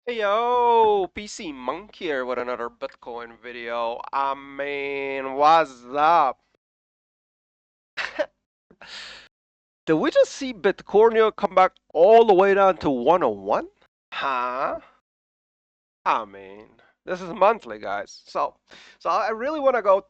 Hey yo, PC Monk here with another Bitcoin video. What's up? Did we just see Bitcoin come back all the way down to 101? Huh? I mean, this is monthly, guys. So I really want to go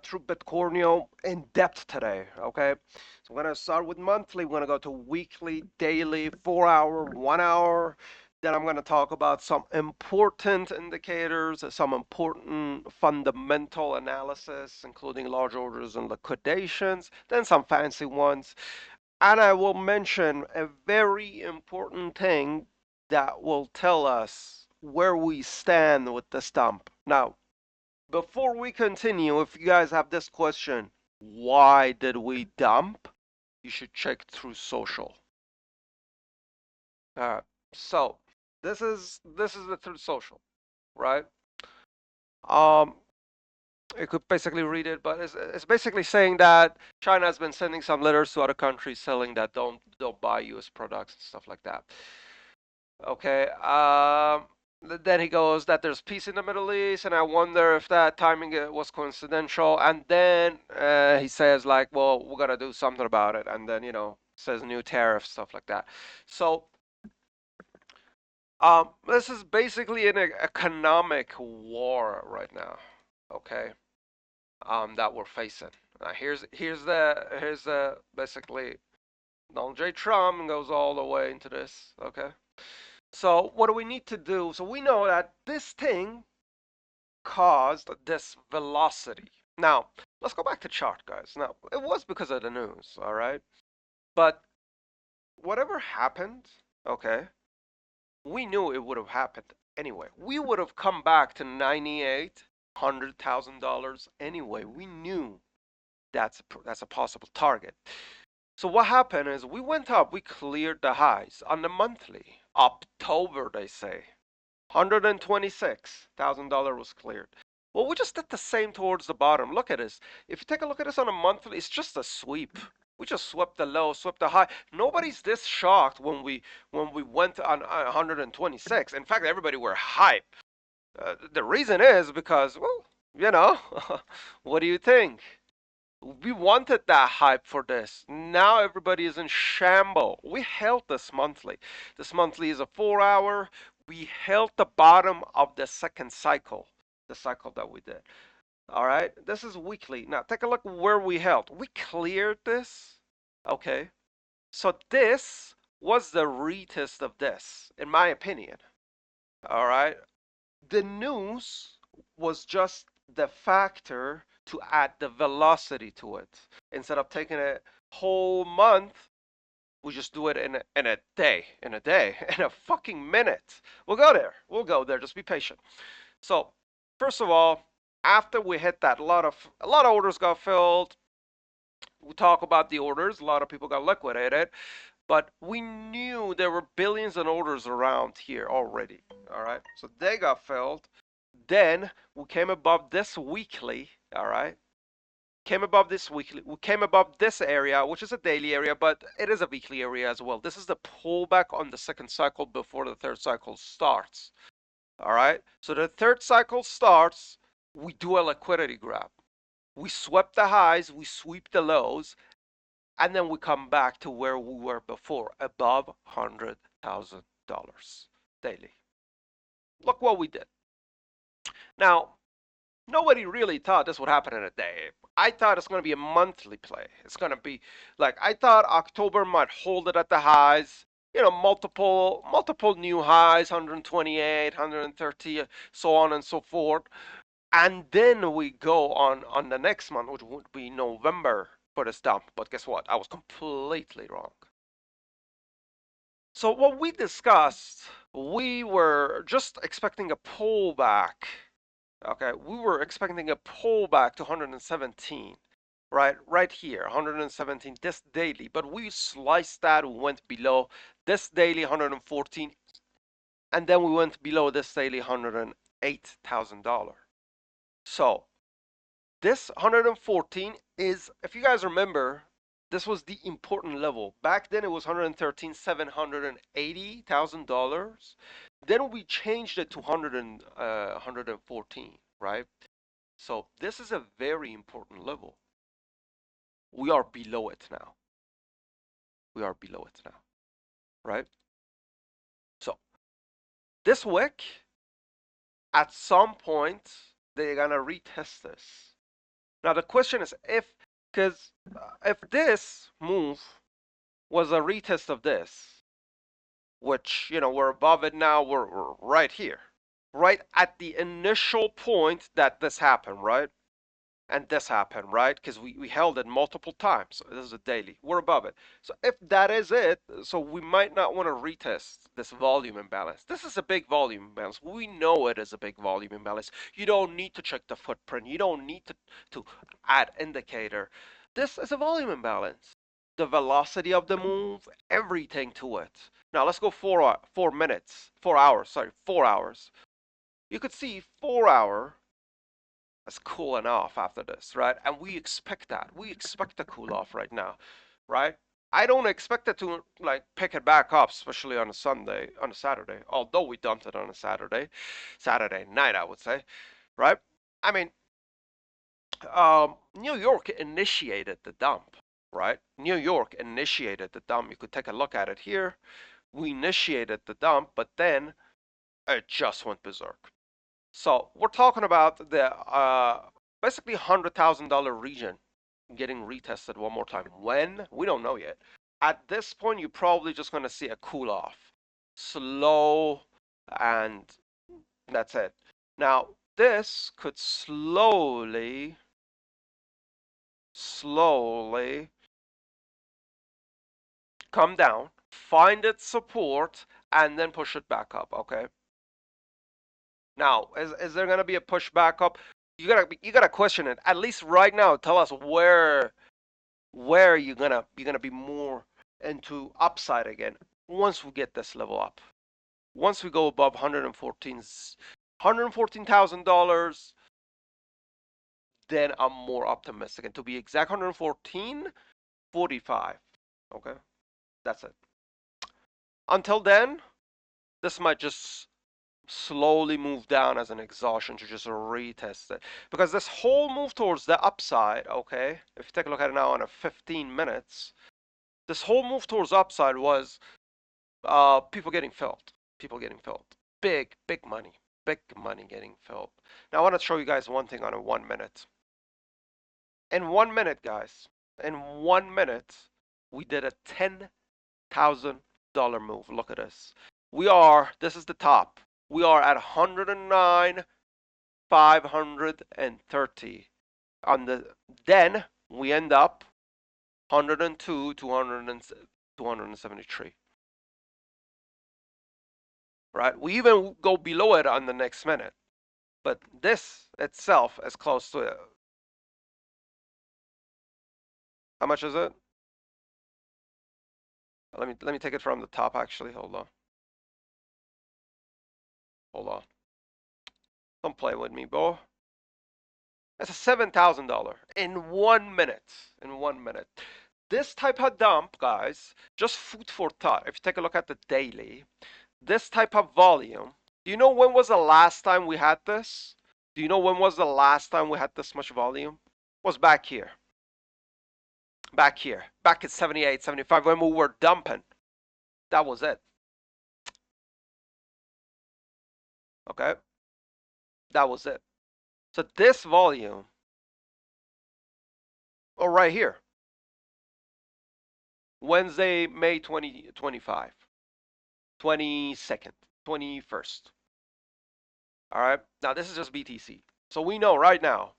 through Bitcoin in depth today, okay? So we're gonna start with monthly. We're gonna go to weekly, daily, 4 hour, 1 hour. Then I'm gonna talk about some important indicators, some important fundamental analysis, including large orders and liquidations. Then some fancy ones. And I will mention a very important thing that will tell us where we stand with the stump. Now, before we continue, if you guys have this question, why did we dump? You should check through social. Uh, so this is the through social, right? Um, you could basically read it, but it's basically saying that China has been sending some letters to other countries selling that don't buy U.S. products and stuff like that. Okay. Then he goes that there's peace in the Middle East, and I wonder if that timing was coincidental. And then he says like, well, we're gonna do something about it, and then says new tariffs, stuff like that. So this is basically an economic war right now. Okay. That we're facing. Here's the basically Donald J. Trump goes all the way into this. Okay. So what do we need to do? So we know that this thing caused this velocity. Now, let's go back to chart, guys. Now, it was because of the news, all right? But whatever happened, okay, we knew it would have happened anyway. We would have come back to 98, $100,000 anyway. We knew that's a possible target. So what happened is we went up, we cleared the highs on the monthly. October, they say. $126,000 was cleared. Well, we just did the same towards the bottom. Look at this. If you take a look at this on a monthly, it's just a sweep. We just swept the low, swept the high. Nobody's this shocked when we went on 126. In fact, everybody were hype. The reason is because, well, you know, what do you think? We wanted that hype for this. Now everybody is in shamble. We held this monthly. This monthly is a 4 hour. We held the bottom of the second cycle, the cycle that we did. All right, this is weekly. Now take a look where we held. We cleared this. Okay, so this was the retest of this, in my opinion. All right, the news was just the factor to add the velocity to it. Instead of taking a whole month, we just do it in a day, in a fucking minute. We'll go there. We'll go there. Just be patient. So, first of all, after we hit that, a lot of orders got filled. We talk about the orders. A lot of people got liquidated, but we knew there were billions in orders around here already. All right, so they got filled. Then we came above this weekly, all right? Came above this weekly. We came above this area, which is a daily area, but it is a weekly area as well. This is the pullback on the second cycle before the third cycle starts. All right? So the third cycle starts, we do a liquidity grab. We sweep the highs, we sweep the lows, and then we come back to where we were before, above $100,000 daily. Look what we did. Now, nobody really thought this would happen in a day. I thought it's going to be a monthly play. It's going to be like I thought October might hold it at the highs. Multiple new highs, 128, 130, so on and so forth. And then we go on the next month, which would be November for the dump. But guess what? I was completely wrong. So what we discussed, we were just expecting a pullback. Okay, we were expecting a pullback to 117, right here, 117 this daily, but we sliced that, we went below this daily 114, and then we went below this daily $108,000. So this 114 is, if you guys remember, This was the important level. Back then it was 113,780,000 dollars. Then we changed it to 114, right? So this is a very important level. We are below it now. We are below it now, right? So this wick, at some point, they're gonna retest this. Now the question is because if this move was a retest of this, which, we're above it now, we're right here, right at the initial point that this happened, right? And this happened, right? Because we held it multiple times. This is a daily. We're above it. So if that is it, so we might not want to retest this volume imbalance. This is a big volume imbalance. We know it is a big volume imbalance. You don't need to check the footprint. You don't need to add indicator. This is a volume imbalance. The velocity of the move, everything to it. Now let's go 4 minutes, 4 hours. Sorry, 4 hours. You could see 4 hour as cooling off after this, right? And we expect that. We expect to cool off right now, right? I don't expect it to like pick it back up, especially on a Sunday, on a Saturday. Although we dumped it on a Saturday night, I would say, right? I mean, New York initiated the dump, right? New York initiated the dump. You could take a look at it here. We initiated the dump, but then it just went berserk. So we're talking about the basically $100,000 region getting retested one more time. When? We don't know yet. At this point, you're probably just going to see a cool off. Slow, and that's it. Now, this could slowly come down, find its support, and then push it back up, okay? Now, is there going to be a push back up? You gotta question it. At least right now, tell us where you're gonna be more into upside again once we get this level up. Once we go above 114,000 dollars, then I'm more optimistic. And to be exact, 114.45. Okay, that's it. Until then, this might just slowly move down as an exhaustion to just retest it. Because this whole move towards the upside, okay, if you take a look at it now on a 15 minutes, this whole move towards upside was people getting filled. People getting filled. Big money. Big money getting filled. Now I want to show you guys one thing on a 1 minute. In 1 minute, guys, in 1 minute, we did a $10,000 move. Look at this. This is the top. We are at 109,530. Then we end up 102, 273. Right? We even go below it on the next minute. But this itself is close to it. How much is it? Let me take it from the top actually. Hold on. Hold on. Don't play with me, bro. That's a $7,000 in 1 minute. In 1 minute. This type of dump, guys, just food for thought. If you take a look at the daily, this type of volume, do you know when was the last time we had this? Do you know when was the last time we had this much volume? It was back here. Back here. Back at 78, 75 when we were dumping. That was it. Okay? That was it. So this volume, oh, right here, Wednesday, May 2025, 22nd, 21st. All right. Now this is just BTC. So we know right now,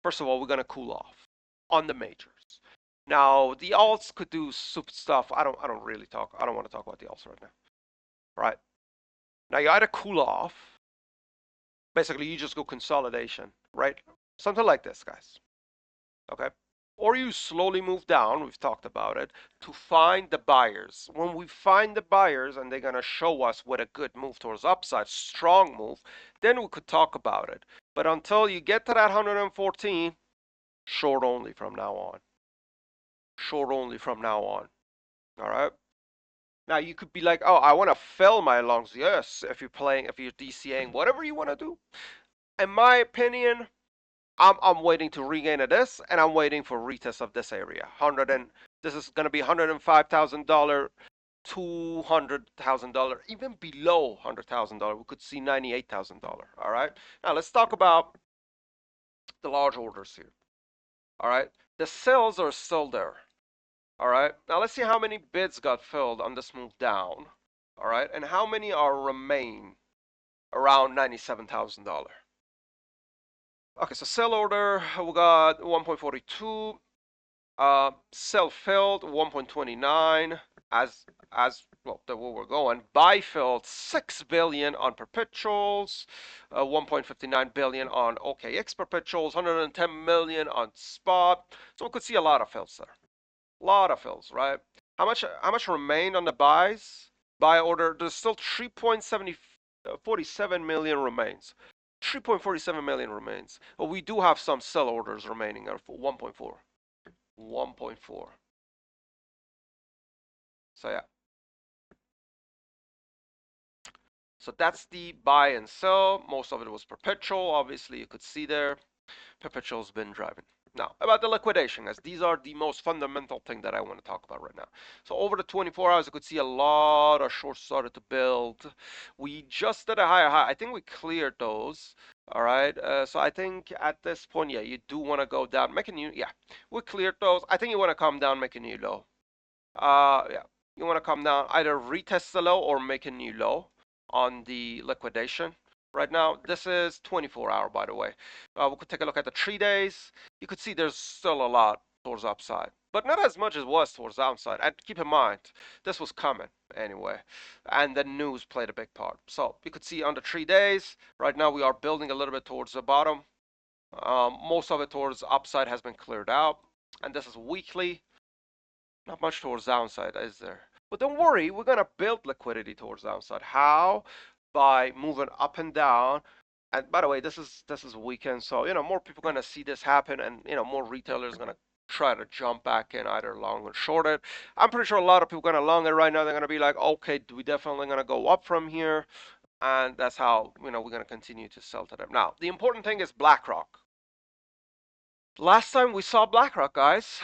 first of all, we're gonna cool off on the majors. Now the alts could do soup stuff. I don't really talk. I don't want to talk about the alts right now. Right. Now you either cool off. Basically, you just go consolidation, right? Something like this, guys. Okay. Or you slowly move down, we've talked about it, to find the buyers. When we find the buyers and they're going to show us what a good move towards upside, strong move, then we could talk about it. But until you get to that 114, short only from now on. short only from now on. All right. Now you could be like, oh, I want to fill my longs. Yes, if you're DCAing, whatever you want to do. In my opinion, I'm waiting to regain of this, and I'm waiting for retest of this area. This is gonna be $105,000, $200,000, even below $100,000. We could see $98,000. All right. Now let's talk about the large orders here. All right. The sales are still there. All right. Now let's see how many bids got filled on this move down. All right. And how many are remain around $97,000. Okay, so sell order, we got 1.42. Sell filled 1.29 as well, the way we're going. Buy filled 6 billion on perpetuals, 1.59 billion on OKX perpetuals, 110 million on spot. So we could see a lot of fills there. A lot of fills, right? How much remained on the buys? Buy order, there's still 3.47 million remains. 3.47 million remains. But we do have some sell orders remaining of 1.4. 1.4. So yeah. So that's the buy and sell. Most of it was perpetual. Obviously, you could see there. Perpetual's been driving. Now, about the liquidation, as these are the most fundamental thing that I want to talk about right now. So over the 24 hours, you could see a lot of shorts started to build. We just did a higher high. I think we cleared those. All right. So I think at this point, yeah, you do want to go down, make a new. Yeah, we cleared those. I think you want to come down, make a new low. Yeah, you want to come down, either retest the low or make a new low on the liquidation. Right now, this is 24-hour, by the way. We could take a look at the 3 days. You could see there's still a lot towards upside, but not as much as was towards downside. And keep in mind, this was coming anyway, and the news played a big part. So you could see on the 3 days, right now we are building a little bit towards the bottom. Most of it towards upside has been cleared out, and this is weekly. Not much towards downside, is there? But don't worry, we're gonna build liquidity towards downside. How? By moving up and down. And by the way, this is a weekend, so more people are gonna see this happen, and more retailers gonna try to jump back in either long or short it. I'm pretty sure a lot of people are gonna long it right now. They're gonna be like, okay, we definitely gonna go up from here, and that's how we're gonna continue to sell to them. Now, the important thing is BlackRock. Last time we saw BlackRock, guys,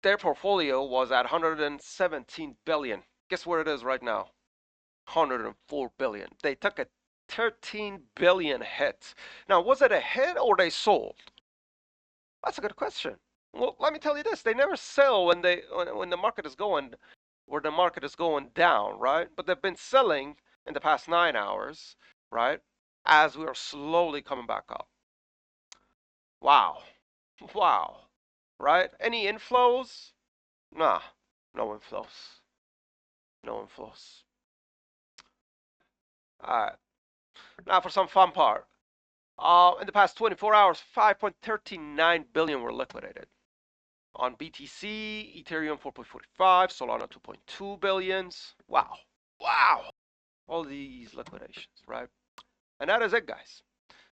their portfolio was at 117 billion. Guess where it is right now? 104 billion. They took a 13 billion hit. Now, was it a hit or they sold? That's a good question. Well, let me tell you this: they never sell when the market is going where the market is going down, right? But they've been selling in the past 9 hours, right? As we are slowly coming back up. Wow. Wow. Right? Any inflows? Nah, no inflows. No inflows. Alright. Now for some fun part. In the past 24 hours, 5.39 billion were liquidated. On BTC, Ethereum 4.45, Solana 2.2 billions. Wow. Wow. All these liquidations, right? And that is it, guys.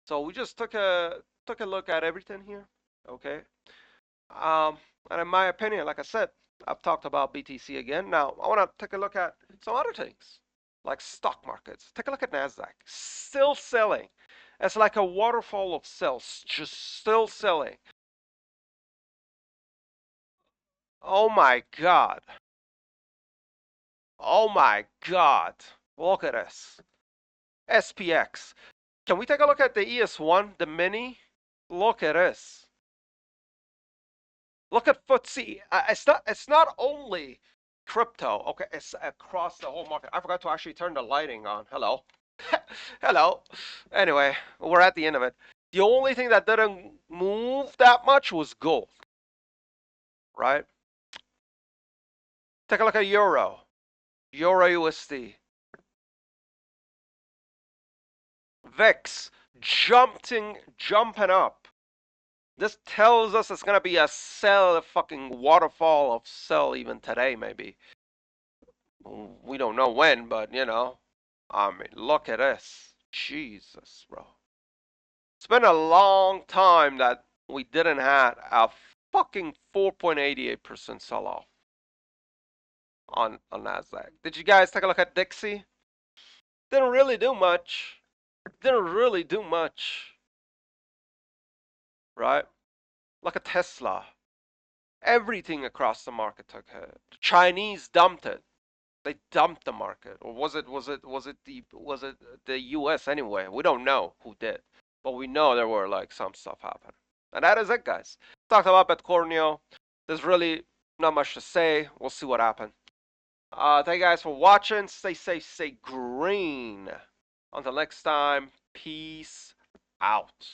So we just took a look at everything here. Okay. Um, and in my opinion, like I said, I've talked about BTC again. Now, I want to take a look at some other things, like stock markets. Take a look at NASDAQ. Still selling. It's like a waterfall of sales, just still selling. Oh my God. Oh my God. Look at this. SPX. Can we take a look at the ES1, the mini? Look at this. Look at FTSE. It's not only crypto. Okay, it's across the whole market. I forgot to actually turn the lighting on. Hello. Hello. Anyway, we're at the end of it. The only thing that didn't move that much was gold, right? Take a look at euro. Euro USD. VIX jumping up. This tells us it's gonna be a sell fucking waterfall of sell even today, maybe. We don't know when, but I mean, look at this. Jesus, bro. It's been a long time that we didn't have a fucking 4.88% sell off on Nasdaq. Did you guys take a look at Dixie? Didn't really do much. Didn't really do much, right? Look at Tesla. Everything across the market took a hit. The Chinese dumped it. They dumped the market, or was it the U.S. anyway? We don't know who did, but we know there were like some stuff happening. And that is it, guys. Talked about Bitcoinio. There's really not much to say. We'll see what happens. Thank you guys for watching. Stay safe, stay green. Until next time, peace out.